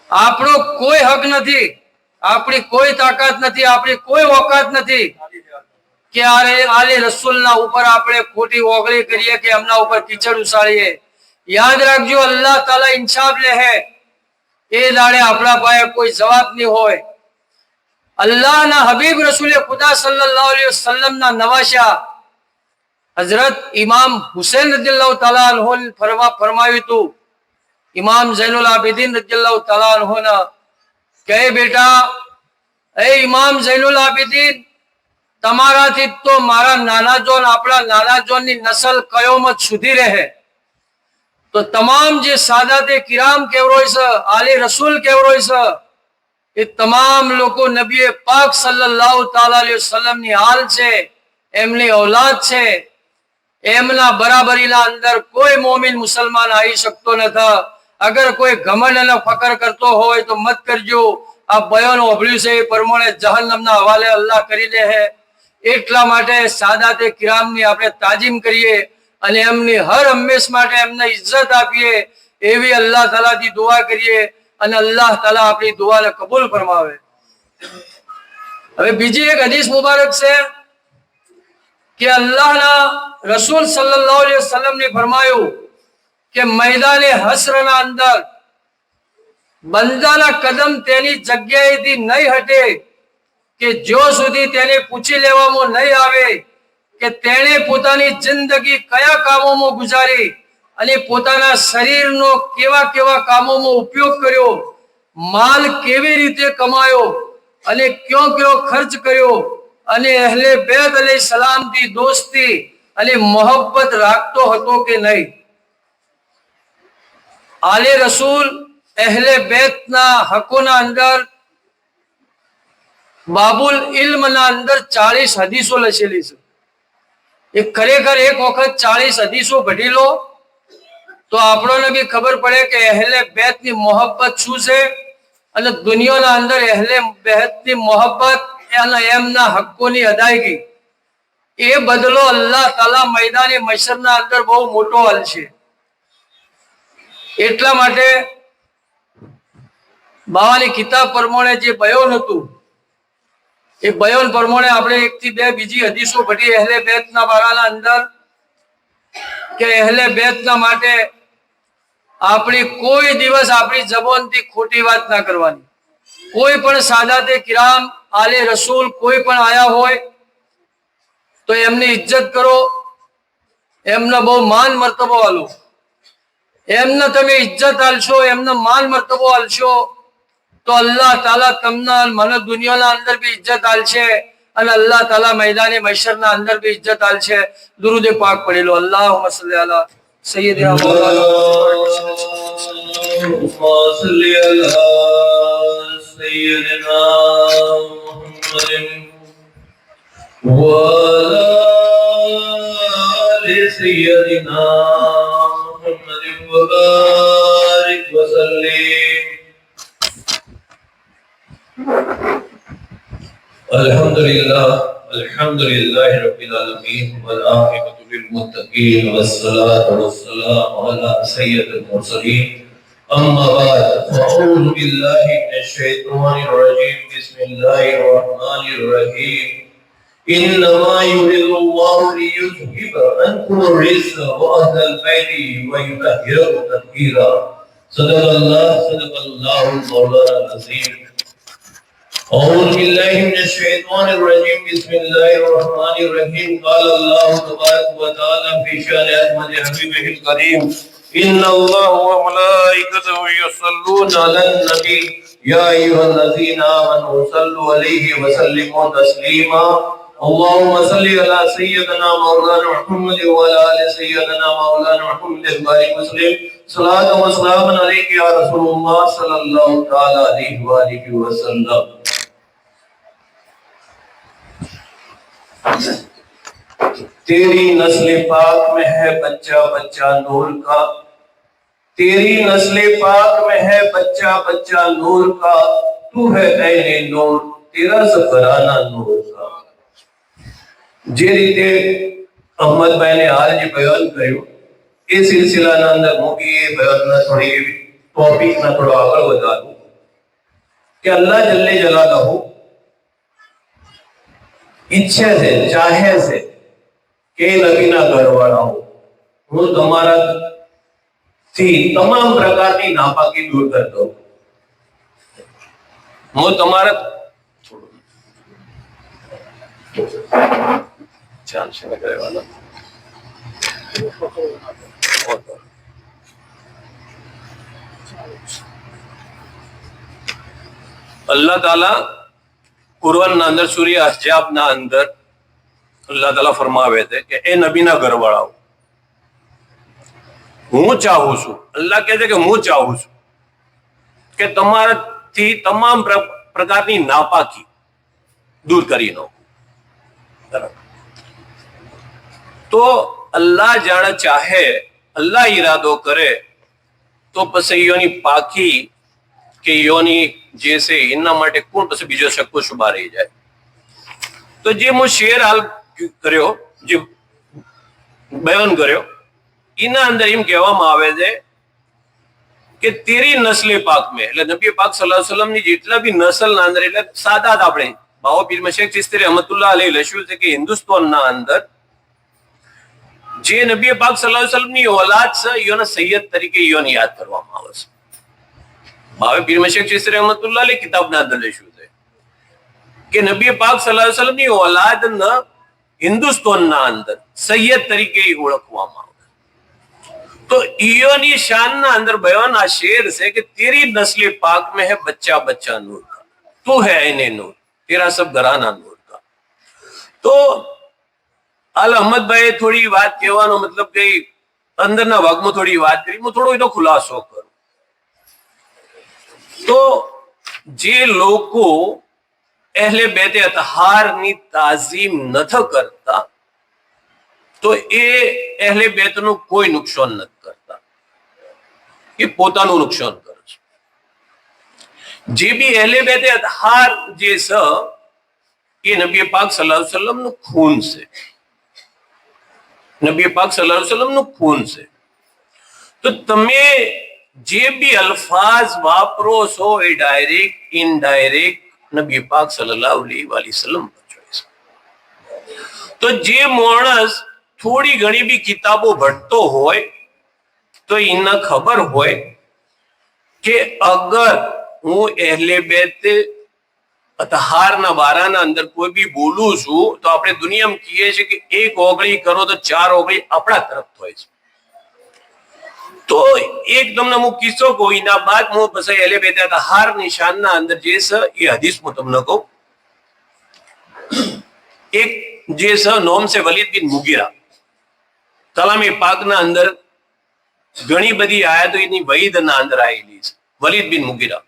આપણો કોઈ હક નથી, આપણી કોઈ તાકાત નથી, આપણી કોઈ औकात નથી કે આલે રસૂલના ઉપર આપણે ખોટી ઓગળી કરીએ કે એમના ઉપર કીચડ ઉછાળીએ. યાદ રાખજો, અલ્લાહ તાલા ઇન્સાફ લે હે, એ દાડે આપણા પાસે કોઈ જવાબ નહીં હોય. અલ્લાહના હબીબ રસૂલે ખુદા સલ્લલ્લાહુ અલૈહિ વસલ્લમના નવાશા હઝરત ઇમામ હુસૈન રદિયલ્લાહુ તઆલા અન્હુ ફરમાવ્યું હતું. ઇમામ ઝૈનુલ આબિદીન રદિયલ્લાહુ તઆલા અન્હુના કહે, બેટા એ ઇમામ ઝૈનુલ આબિદીન, તમારાથી તો મારા નાના જોન, આપણા નાના જોનની નસલ કયામત સુધી રહે. તો તમામ જે સાદાતે કિરામ કેવરોય છે, આલે રસૂલ કેવરોય છે, એ તમામ લોકો નબી પાક સલ્લલ્લાહુ તઆલા અલૈહિ વસલ્લમ ની હાલ છે, એમની औलाद છે. એમના બરાબરીના અંદર કોઈ મોમિન મુસલમાન આવી શકતો નથી. અગર કોઈ ઘમંડ અને ફકર કરતો હોય તો મત કરજો. આ બયાન ઓભળ્યું છે એ પ્રમાણે જહન્નમના હવાલે અલ્લાહ કરી દે છે. એટલા માટે સાદાતે કિરામની આપણે તાજીમ કરીએ અને એમની હર હંમેશ માટે એમને ઇજ્જત આપીએ એવી અલ્લાહ તાલાથી દુઆ કરીએ અને અલ્લાહ તાલા આપણી દુઆને કબૂલ ફરમાવે. હવે બીજી એક હદીસ મુબારક છે કે અલ્લાહના રસૂલ સલ્લલ્લાહુ અલૈહિ વસલ્લમ ને ફરમાયું કે मैदाने હશ્રના અંદર બંદાના કદમ તેની જગ્યાએથી નહીં હટે કે જો સુધી તેને પૂછી લેવામાં નહીં આવે કે તેણે પોતાની જિંદગી કયા કામોમાં ગુજારી અને પોતાના શરીરનો કેવા કેવા કામોમાં ઉપયોગ કર્યો, માલ કેવી રીતે કમાયો અને કયો કયો ખર્ચ કર્યો અને અહલે બેત અલૈહિ સલામથી દોસ્તી અને મોહબ્બત રાખતો હતો કે નહીં. આલે રસૂલ અહલે બેતના હકોના અંદર બાબુલ ઇલ્મના અંદર 40 હદીસો લખેલી છે. એ ખરેખર એક વખત 40 હદીસો ભણી લો તો આપણને બી ખબર પડે કે અહલે બેતની મોહબ્બત શું છે અને દુનિયાના અંદર અહલે બેતની મોહબ્બત અને એમના હક્કોની અદાયગી એ બદલો અલ્લાહ તાલા મેદાને મશરના અંદર બહુ મોટો હલ છે. એટલા માટે બાવાની કિતાબ પ્રમાણે જે બયાન હતું એ બયાન પ્રમાણે આપણે 1 થી 2 બીજી હદીસો ભણી અહલે બેતના બારાના અંદર કે અહલે બેતના માટે આપણી કોઈ દિવસ આપણી જબાનથી ખોટી વાત ના કરવાની. કોઈ પણ સાદાતે કિરામ આલે રસૂલ કોઈ પણ આયા હોય તો એમની ઇજ્જત કરો, એમનો બહુ માન મર્તબો આલો. એમને તમે ઇજ્જત આલશો, એમનો માન મર્તબો આલશો તો અલ્લાહ તાલા તમને મને દુનિયાના અંદર બી ઇજ્જત આલશે અને અલ્લાહ તાલા मैदाने મશરના અંદર બી ઇજ્જત આલશે. દુરૂદ પાક પઢી લો. અલ્લાहुम्मा सल्ली अला सय्यिदिना मौलाना सल्ली अला सय्यिदिना मुहम्मदिन व अला आलि सय्यिदिना मुहम्मदिन व बारिक व सल्लिम. अल्हम्दुलिल्लाह रब्बिल आलमीन वल आक़िबतु लिल मुत्तक़ीन वस्सलातु वस्सलामु अला सय्यिदिल मुरसलीन. अम्मा बाद फ़अऊज़ु बिल्लाहि मिनश शैतानिर रजीम. बिस्मिल्लाहिर रहमानिर रहीम. इन्नमा युरिदुल्लाहु लियुज़हिबा अन्कुम अर्रिज्सा व अहलल बैति व युतahhirakum तत्हीरा. सदक़ल्लाहुल मौलाना अज़ीम. أعوذ بالله من الشيطان الرجيم. بسم الله الرحمن الرحيم. قال الله تبارك وتعالى في شأن أحمد حبيبه الكريم إن الله وملائكته يصلون على النبي يا أيها الذين آمنوا صلوا عليه وسلموا تسليما. اللهم صل على سيدنا مولانا محمد وعلى آل سيدنا مولانا محمد البارك وسلم. صلاة وسلام عليك يا رسول الله صلى الله تعالى عليه وآله وسلم. तेरी नस्ल पाक में है बच्चा बच्चा नूर का. तेरी नस्ल पाक में है बच्चा बच्चा नूर का. तू है ऐने नूर तेरा ज़फराना नूर का. જે રીતે અહમદભાઈને હાલ જે બયાન કર્યું એ સિલસિલાના અંદર મૂકી એ બયાનના થોડી ટોપિકના થોડો આગળ વધારું કે અલ્લાહ જલ્લે જલાલહુ ઈચ્છે છે, ચાહે છે કે નબીના ઘરવાળાઓ હું તમારાથી તમામ પ્રકારની નાપાકી દૂર કરતો. હું તમારા ચાલશે ને કરેવાના અલ્લાહ તાલા કુરાનના અંદર સૂરા અહઝાબના અંદર અલ્લાહ તાલા ફરમાવે છે કે એ નબીના ઘરવાળાઓ હું ચાહું છું, અલ્લાહ કહે છે કે હું ચાહું છું કે તમારાથી તમામ પ્રકારની નાપાકી દૂર કરી નાખો. તો અલ્લાહ જાણે ચાહે, અલ્લાહ ઈરાદો કરે તો પછી યોની પાકી કે યોની જે છે એના માટે કોણ પછી બીજો શક્કો શુભા રહી જાય. તો જે હું શેર હાલ કર્યો, જે બયાન કર્યો, એના અંદર એમ કહેવામાં આવે છે કે તેરી નસ્લે પાક મેં, એટલે નબી પાક સલ્લલ્લાહુ અલૈહિ વસલ્લમ ની જેટલા બી નસલ ના અંદર, એટલે સાદાત આપણે બાવો પીર મશેખ ચિશ્તી રહેમતુલ્લાહ અલૈહ લખ્યું છે કે હિન્દુસ્તાનના અંદર જે નબી પાક સલ્લલ્લાહુ અલૈહિ વસલ્લમ ની ઓલાદ છે યોને સૈયદ તરીકે યોને યાદ કરવામાં આવે છે. બાવો પીર મશેખ ચિશ્તી રહેમતુલ્લાહ અલૈહ કિતાબના અંદર લખ્યું છે કે નબી પાક સલ્લલ્લાહુ અલૈહિ વસલ્લમ ની ઓલાદને હિન્દુસ્તાનના અંદર સૈયદ તરીકે ઓળખવામાં આવે. तो ईयोनी शान ना अंदर बयान आ शेर से कि तेरी नस्ल पाक में है बच्चा बच्चा नूर का, तू है इन्हें नूर, तेरा सब घराना नूर का. तो अल अहमद भाई थोड़ी बात कहવાનો मतलब કે અંદરના ભાગમાં થોડી વાત કરી, હું થોડો એનો ખુલાસો કરું. તો જે લોકો અહેલે બેતે અતહારની તાઝીમ નથી કરતા તો એ અહેલે બેતનું કોઈ નુકસાન નથી કરતા, એ પોતાનું નુકસાન કરે છે. જે બી અહેલે બેતે અતહાર જે છે એ નબી પાક સલ્લલ્લાહુ અલૈહિ વસલ્લમ નું ખૂન છે, નબી પાક સલ્લલ્લાહુ અલૈહિ વસલ્લમ નું ખૂન છે. તો તમે જે બી અલ્ફાઝ વાપરો છો એ ડાયરેક્ટ ઇનડાયરેક્ટ નબી પાક સલ્લલ્લાહુ અલૈહિ વસલ્લમ પર છે. તો જે માણસ થોડી ઘણી બી કિતાબો ભણતો હોય તો એને ખબર હોય કે અગર હું અહેલે બેત અતહારના બારાના અંદર કોઈ બી બોલું છું તો આપણે દુનિયામાં કહીએ છીએ કે એક ઓગળી કરો તો ચાર ઓગળી આપણા તરફ હોય છે. તો એક તમને હું કિસ્સો કહું, એના બાદ હું પછી અહેલે બેત અતહાર નિશાનના અંદર જે છે એ હદીસ હું તમને કહું. એક જે છે નોમ છે વલીદ બિન મુગીરા, કલામે પાકના અંદર ઘણી બધી આયાતો એની વહીદના અંદર આવેલી છે. વલીદ બિન મુગીરા,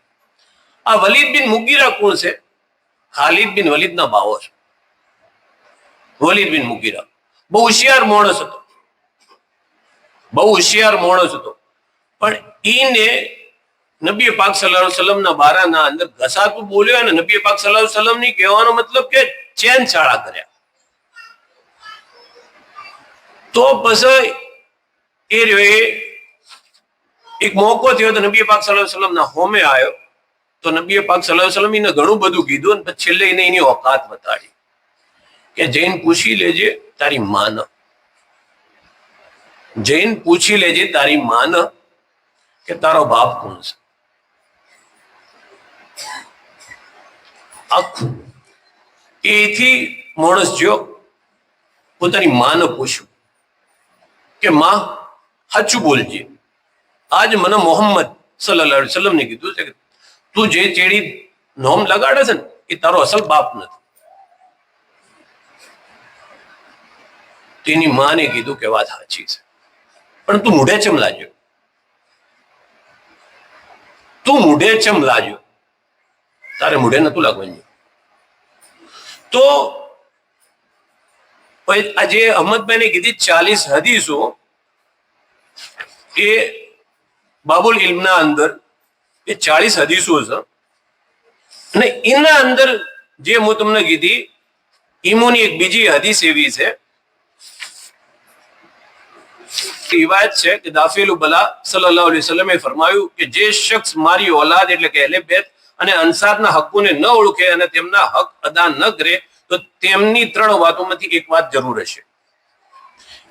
આ વલીદ બિન મુગીરા કોણ છે? ખાલિદ બિન વલીદના બાવો છે. વલીદ બિન મુગીરા બહુ હોશિયાર માણસ હતો, બહુ હોશિયાર માણસ હતો, પણ એને નબી પાક સલ્લલ્લાહુ અલૈહિ વસલ્લમના બારાના અંદર ઘસાતું બોલ્યો અને નબી પાક સલ્લલ્લાહુ અલૈહિ વસલ્લમ ની કહેવાનો મતલબ કે ચેન ચાળા કર્યા. તો પછી એ એક મોકો થયો તો નબી પાક સલ્લલ્લાહુ અલૈહિ વસલ્લમ ના હોમે આવ્યો. તો નબી પાક સલ્લલ્લાહુ અલૈહિ વસલ્લમ એને ઘણું બધું કીધું અને પછી છેલ્લે એને એની ઓકાત બતાડી કે જૈન પૂછી લેજે તારી માન, જૈન પૂછી લેજે તારી માન કે તારો બાપ કોણ છે. આખું એથી માણસ જો પોતાની માને પૂછ્યું કે માં સાચું બોલજે, આજ મને મોહમ્મદ સલ્લલ્લાહુ અલૈહિ વસલ્લમ ને કીધું છે કે તું જે ચેડી નોમ લગાડે છે ને એ તારો અસલ બાપ નથી. તેની માને કીધું કે વાત સાચી છે, પણ તું મૂઢે ચમ લાગ્યો, તું મૂઢે ચમ લાગ્યો, તારે મૂઢે નતું લાગવાનું. તો આજે અહમદભાઈ ને કીધી 40 હદીસો એ બાબુલ ઇલ્મના અંદર એ 40 હદીસો છે અને એના અંદર જે હું તમને કીધી ઈમોની એક બીજી હદીસ એવી છે, રિવાયત છે કે દાફિલ બલા સલ્લલ્લાહુ અલૈહિ વસલ્લમે ફરમાયું કે જે શખ્સ મારી ઓલાદ એટલે કે અહેલે બેત અને અંસારના હકોને ન ઓળખે અને તેમના હક અદા ન કરે તો તેમની 3 વાતોમાંથી એક વાત જરૂર હશે.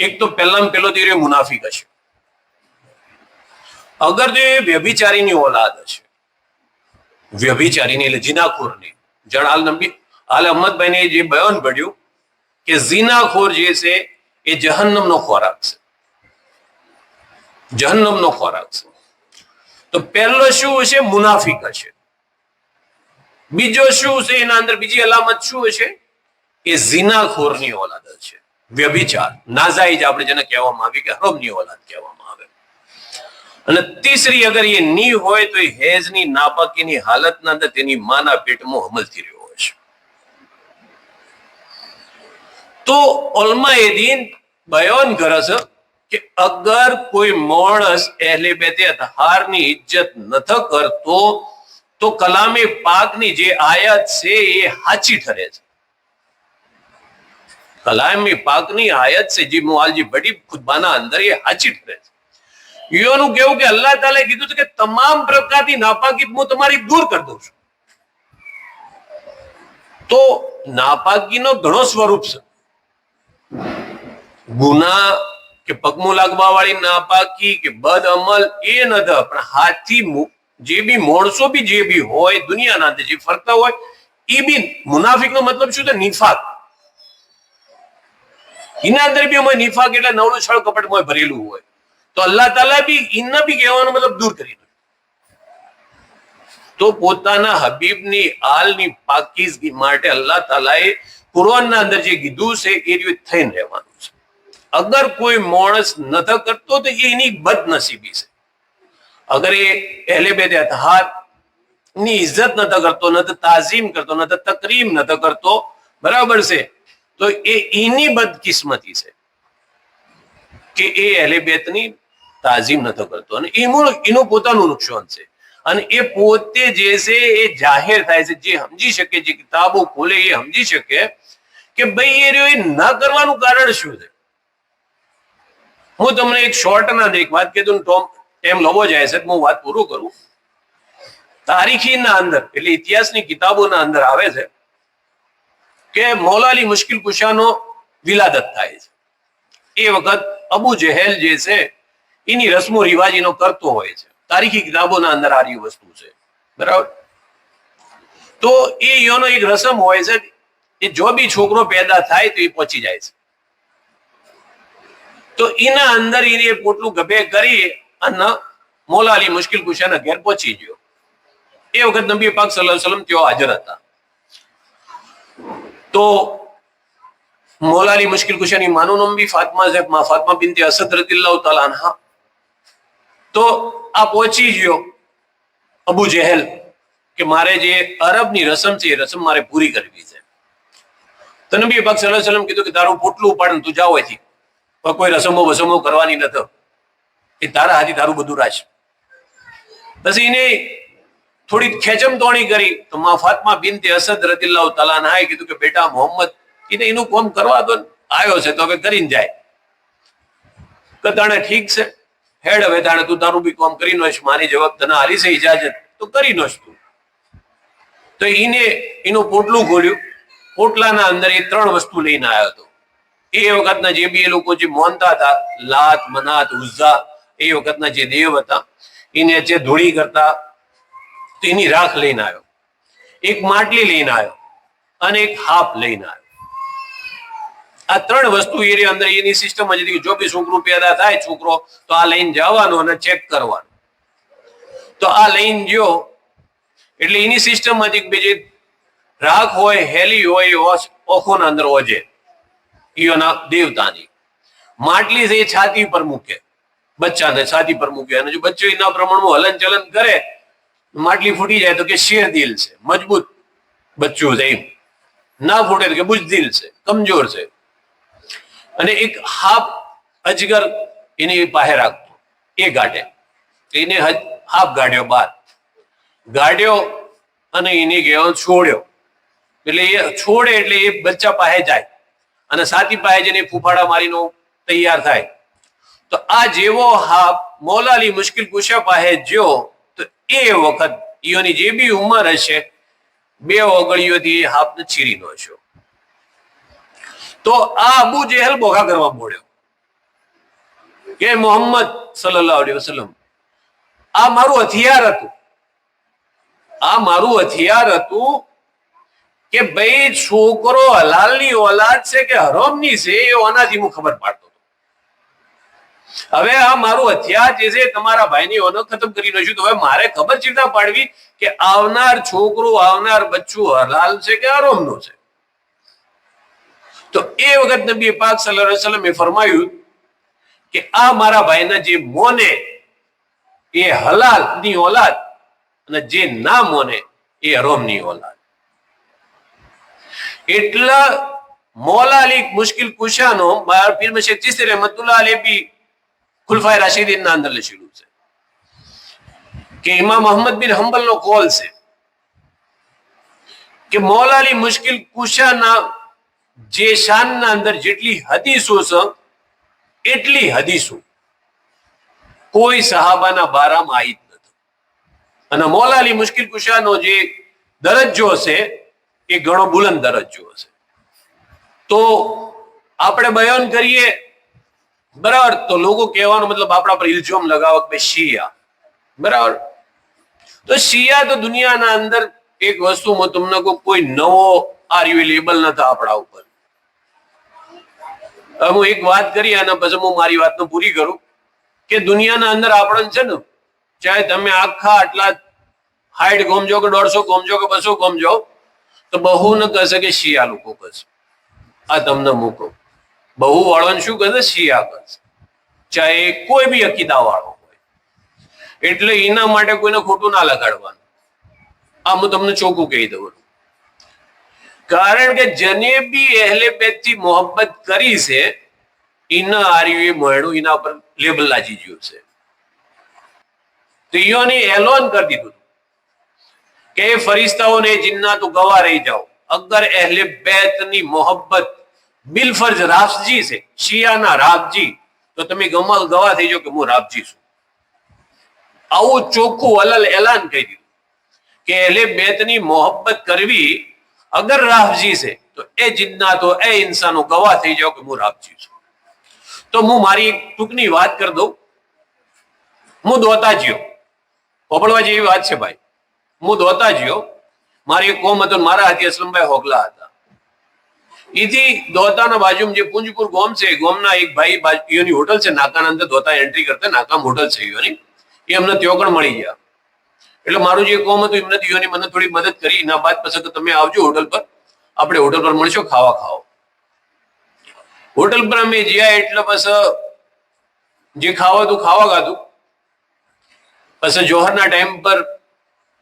એક તો પહેલામાં પહેલો તો એ મુનાફિક હશે. અગર જો એ વ્યભિચારીની ઓલાદ હશે, વ્યભિચારીની એટલે જીનાખોરની, જણાલ નબી હાલ અહમદભાઈને જે બયાન પડ્યું કે જીનાખોર જે છે એ જહન્નમનો ખોરાક છે, જહન્નમનો ખોરાક છે. તો પહેલો શું હશે? મુનાફિક હશે. બીજો શું છે એના અંદર બીજી અલામત શું હશે? એ ઝિનાખોરની ઓલાદ છે, વ્યભિચાર નાજાયજ આપણે જેને કહેવામાં આવે કે હરામની ઓલાદ કહેવામાં આવે. અને તીસરી અગર એ ની હોય તો એ હેજની નાપાકીની હાલતના અંદર તેની માના પેટમાં અમલથી રહ્યો હશે. તો ઉલમાએ દીન બયાન કરે છે કે અગર કોઈ માણસ અહેલે બેતે અતહારની ઇજ્જત નથી કરતો તો કલામે પાકની જે આયત છે એ સાચી ઠરે છે. કલામે પાકની આયત છે જે મુઆલજી બડી ખુતબાના અંદર એ સાચી ઠરે છે. યુવાનું કેવું કે અલ્લાહ તાલાએ કીધું છે કે તમામ પ્રકારની નાપાકી હું તમારી દૂર કરી દઉં છું. તો નાપાકીનો ઘણો સ્વરૂપ છે. ગુના કે પગમું લાગવા વાળી નાપાકી કે બદ અમલ એ નથી, પણ હાથી જે બી માણસો બી જે બી હોય દુનિયાના અંદર જે ફરતા હોય એ બી મુનાફિક નો મતલબ શું છે? નિફાક. એના અંદર બી અમે નિફાક એટલે નવડું છળ કપટમાં ભરેલું હોય. તો અલ્લાહ તાલા બી એના બી કહેવાનો મતલબ દૂર કરી દે. તો પોતાના હબીબની આલની પાકીઝગી માટે અલ્લાહ તાલાએ કુરાનના અંદર જે કીધું છે એ રીતે થઈને રહેવાનું છે. અગર કોઈ માણસ નથી કરતો તો એની બદનસીબી છે. અગર એ અહેલે બેત અતહાર ની ઇજ્જત નથી કરતો, નથી તાઝીમ કરતો, નથી તકરીમ નથી કરતો, બરાબર છે, તો એ એની બદકિસ્મતી છે કે એ અહેલે બેતની તાઝીમ નથી કરતો અને એનું પોતાનું નુકસાન છે. અને એ પોતે જે છે એ જાહેર થાય છે. જે સમજી શકે, જે કિતાબો ખોલે એ સમજી શકે કે ભાઈ એ રહ્યો એ ના કરવાનું કારણ શું છે. હું તમને એક શોર્ટ ના એક વાત કીધું, ટાઈમ લાંબો જાય છે, હું વાત પૂરું કરું. તારીખીના અંદર એટલે ઇતિહાસની કિતાબોના અંદર આવે છે કે મૌલા અલી મુશ્કિલ કુશાનો વિલાદત થાય છે. એ વખત અબુ જહેલ જે છે એની રસ્મો રિવાજ એનો કરતો હોય છે. તારીખી કિતાબોના અંદર આ વસ્તુ છે, બરાબર. તો એ યોનો એક રસમ હોય છે, એ જો બી છોકરો પેદા થાય તો એ પહોંચી જાય છે. તો એના અંદર એને પોટલું ગભે કરી અને મૌલા અલી મુશ્કિલ કુશાના ઘેર પહોંચી ગયો. એ વખત નબી પાક સલ્લલ્લાહુ અલૈહિ વસલ્લમ તેઓ હાજર હતા. તો મૌલા અલી મુશ્કિલ કુશાની માનું નામ બી ફાતમા છે, ફાતમા બિનતે અસદ રદિયલ્લાહુ તઆલા અન્હા. તો આ પહોંચી ગયો અબુ જહેલ કે મારે જે અરબની રસમ છે એ રસમ મારે પૂરી કરવી છે. તો નબી પાક સલ્લલ્લાહુ અલૈહિ વસલ્લમ કીધું કે તારું પોટલું ઉપાડીને તું જાવ અહીંથી, કોઈ રસમો વસમો કરવાની નથી, એ તારા હાથી તારું બધું રાજ. પછી એને થોડી ખેંચમતોણી કરી તો મા ફાતમા બિનતે અસદ રદિયલ્લાહુ તઆલા અન્હાએ કીધું કે બેટા મોહમ્મદ એને એનું કામ કરવા દો, આવ્યો છે તો હવે કરીને જાય. કે તાણે ઠીક છે હેડ, હવે તાણે તું તારું બી કામ કરી નોશ, મારી જવાબ તને હાલી છે ઇજાજત તો કરી નોશ તું. તો એને એનું પોટલું ખોલ્યું. પોટલાના અંદર એ 3 વસ્તુ લઈને આવ્યો હતો. એ વખતના જે બી એ લોકો જે માનતા હતા, લાત મનાત ઉઝ્ઝા, એ વખતના જે દેવ હતા, એને જે ધૂળી કરતા, તો એની રાખ લઈને આવ્યો. એક માટલી લઈને આવ્યો અને એક હાપ લઈને આવ્યો. આ 3 વસ્તુ એની અંદર એની સિસ્ટમ જ હતી કે જો બી છોકરું પેદા થાય છોકરો તો આ લઈને જવાનું અને ચેક કરવાનું. તો આ લઈને ગયો એટલે એની સિસ્ટમ હતી કે બીજી રાખ હોય, હેલી હોય, ઓખોના અંદર ઓજે ઈઓના દેવતાની. માટલી છે એ છાતી પર મૂકે, બચ્ચાને છાતી પર મૂકે, અને જો બચ્ચો એના પ્રમાણમાં હલન ચલન કરે માટલી ફૂટી જાય તો કે શેર દિલ છે, મજબૂત બચ્ચું છે. એમ ના ફૂટે તો કે બુજદિલ છે, કમજોર છે. અને એક હાફ અજગર એની પાસે રાખતો, એ ગાઢે. એને હાફ ગાઢ્યો, બહાર ગાઢ્યો અને એને કહેવાય છોડ્યો. એટલે એ છોડે એટલે એ બચ્ચા પાસે જાય અને સાથી પાસે જઈને ફૂફાડા મારીનો તૈયાર થાય. તો આ જેવો હાફ મૌલા અલી મુશ્કિલ કુશા પાસે જ્યો તો એ વખત ઈઓની જે બી ઉંમર હશે 2 ઓગળીઓથી એ હાફને ચીરી નો હશો. તો આ અબુ જેહલ બોખા કરવા બોલ્યો કે મોહમ્મદ સલ્લલ્લાહુ અલૈહિ વસલ્લમ, આ મારું હથિયાર હતું, આ મારું હથિયાર હતું કે ભાઈ છોકરો હલાલની ઓલાદ છે કે હરામની છે એ ઓનાથી હું ખબર પાડતો હતો. હવે આ મારું હથિયાર જે છે તમારા ભાઈની ઓનો ખતમ કરી નાખ્યું. તો હવે મારે ખબર ચિંતા પાડવી કે આવનાર છોકરો, આવનાર બચ્ચું હલાલ છે કે હરામનું છે. તો એ વખત નબી પાક સલ્લલ્લાહુ અલૈહિ વસલ્લમ એ ફરમાયું કે આ મારા ભાઈના જે મોને એ હલાલ ની ઓલાદ અને જે ના મોને એ હરામની ઓલાદ. એટલા मौला अली मुश्किल कुशानो पीर में शेख चिश्ती रहमतुल्लाह अलैह भी खुलफाए राशिदीन ना अंदर लशीलू છે કે ઇમામ અહમદ બિન હંબલ નો કોલ છે કે મૌલા અલી મુશ્કિલ કુશાના જે શાનના અંદર જેટલી હદીસો છે એટલી હદીસો કોઈ સહાબાના બારામાં આવી જ નથી અને મૌલા અલી મુશ્કિલ કુશાનો જે દરજ્જો છે એ ઘણો બુલંદ દરજ્જો છે તો આપણે બયાન કરીએ બરાબર તો લોકો કહેવાનો મતલબ આપણા પર ઇલ્ઝામ લગાવક બે શિયા બરાબર તો શિયા તો દુનિયાના અંદર એક વસ્તુમાં તમને કોઈ નવો આર્યુ લેબલ નથી આપણા ઉપર હું એક વાત કરી અને પછી હું મારી વાતને પૂરી કરું કે દુનિયાના અંદર આપણને છે ને ચાહે તમે આખા આટલા 60 ગોમજો કે 150 ગોમજો કે 200 ગોમજો તો બહુ ન કહેશે કે શિયા લોકો કહેશે આ તમને મૂકો બહુ વાળાને શું કહેશે શિયા કહેશે ચાહે કોઈ બી અકીદા વાળો હોય એટલે એના માટે કોઈને ખોટું ના લગાડવાનું આ હું તમને ચોખ્ખું કહી દઉં કારણ કે જેને બી અહેલે બેત થી મોહબ્બત કરી છે એના આર્યુએ મોયણું એના પર લેબલ લાજી ગયું છે તો ઈઓને એલોન કરી દીધું કે ફરિશ્તાઓને જિન્નાતો ગવા રહી જાઓ અગર અહેલે બેત ની મોહબ્બત બિલફર્જ રાફજી છે શિયાના રાફજી તો તમે ગવા થઈ જાઓ કે હું રાફજી છું આવું ચોખ્ખું અલલ એલાન કહી દીધું કે અહેલે બેત ની મોહબ્બત કરવી અગર રાફજી છે તો એ જિન્નાતો એ ઇન્સાનો ગવા થઈ જાઓ કે હું રાફજી છું તો હું મારી એક ટૂંકની વાત કરી દઉં હું દોતા જ્યો પોપડવા જેવી વાત છે ભાઈ હું દોતા જ્યો મારી એક કોમ હતો મારા હાથી અસલમભાઈ હોગલા હતા એથી દોતાના બાજુમાં જે પુંજપુર ગોમ છે ગોમના એક ભાઈ બાજુની હોટલ છે નાકાના અંદર દોતા એન્ટ્રી કરતા નાકામ હોટલ છે ઈઓની એ અમને ત્યોકણ મળી ગયા એટલે મારું જે કોમ હતું એમને ઈઓની મને થોડી મદદ કરી એના બાદ પછી કે તમે આવજો હોટલ પર આપણે હોટલ પર મળશો ખાવા ખાઓ હોટલ પર અમે જ્યાં એટલે પછી જે ખાવા હતું ખાવા ખાધું પછી જોહરના ટાઈમ પર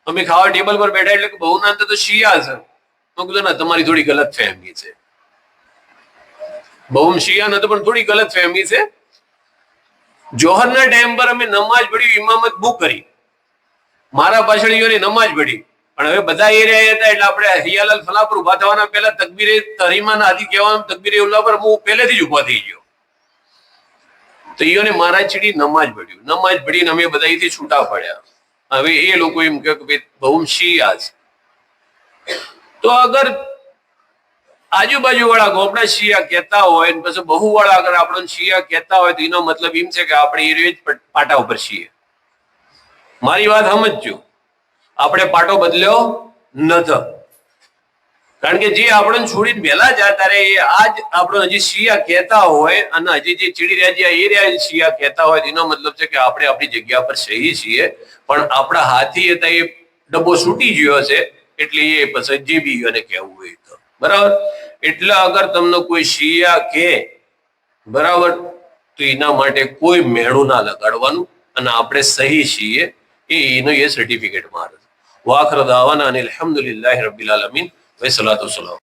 અમે ખાવા ટેબલ પર બેઠા એટલે કે બહુ ના તો શિયા છે મેં કીધું ના તમારી થોડી ગલત ફહેમી છે બહુ શિયા નથી પણ થોડી ગલત ફહેમી છે જોહરના ટાઈમ પર અમે નમાજ પઢી ઇમામત બુક કરી મારા પાછળ ઈઓની નમાજ પઢી પણ હવે બધા એ રહ્યા હતા એટલે આપણે હિયાલાલ ફલા પર ઉભા થવાના પહેલા તકબીરે તરીમાના આદિ કહેવાનું તકબીરે ઉલ્લા પર હું પહેલેથી જ ઉભા થઈ ગયો તો ઈઓને મારા ચીડી નમાજ પઢ્યું નમાજ પઢીને અમે બધા અહીંથી છૂટા પડ્યા હવે એ લોકો એમ કે બહુ શિયા છે તો અગર આજુબાજુ વાળા ગોપડા શિયા કહેતા હોય ને પછી બહુ વાળા અગર આપણને શિયા કહેતા હોય તો એનો મતલબ એમ છે કે આપણે એ જ પાટા ઉપર છીએ મારી વાત સમજજો આપણે પાટો બદલ્યો નથી કારણ કે જે આપણને છોડીને વહેલા જતા રહે એ આજ આપણને હજી શિયા કહેતા હોય અને હજી જે ચીડી રહ્યા છે એ રહ્યા શિયા કહેતા હોય એનો મતલબ છે કે આપણે આપણી જગ્યા પર સહી છીએ પણ આપણા હાથી હતા એ ડબ્બો છૂટી ગયો છે એટલે એ પછી જે બી એને કહેવું હોય તો બરાબર એટલે અગર તમને કોઈ શિયા કે બરાબર તો એના માટે કોઈ મેળું ના લગાડવાનું અને આપણે સહી છીએ એનો એ સર્ટિફિકેટ મારે વાખર દાવાના અનિલ અલ્હમ્દુલિલ્લાહી રબ્બિલ આલમીન વસલાતુ સલામ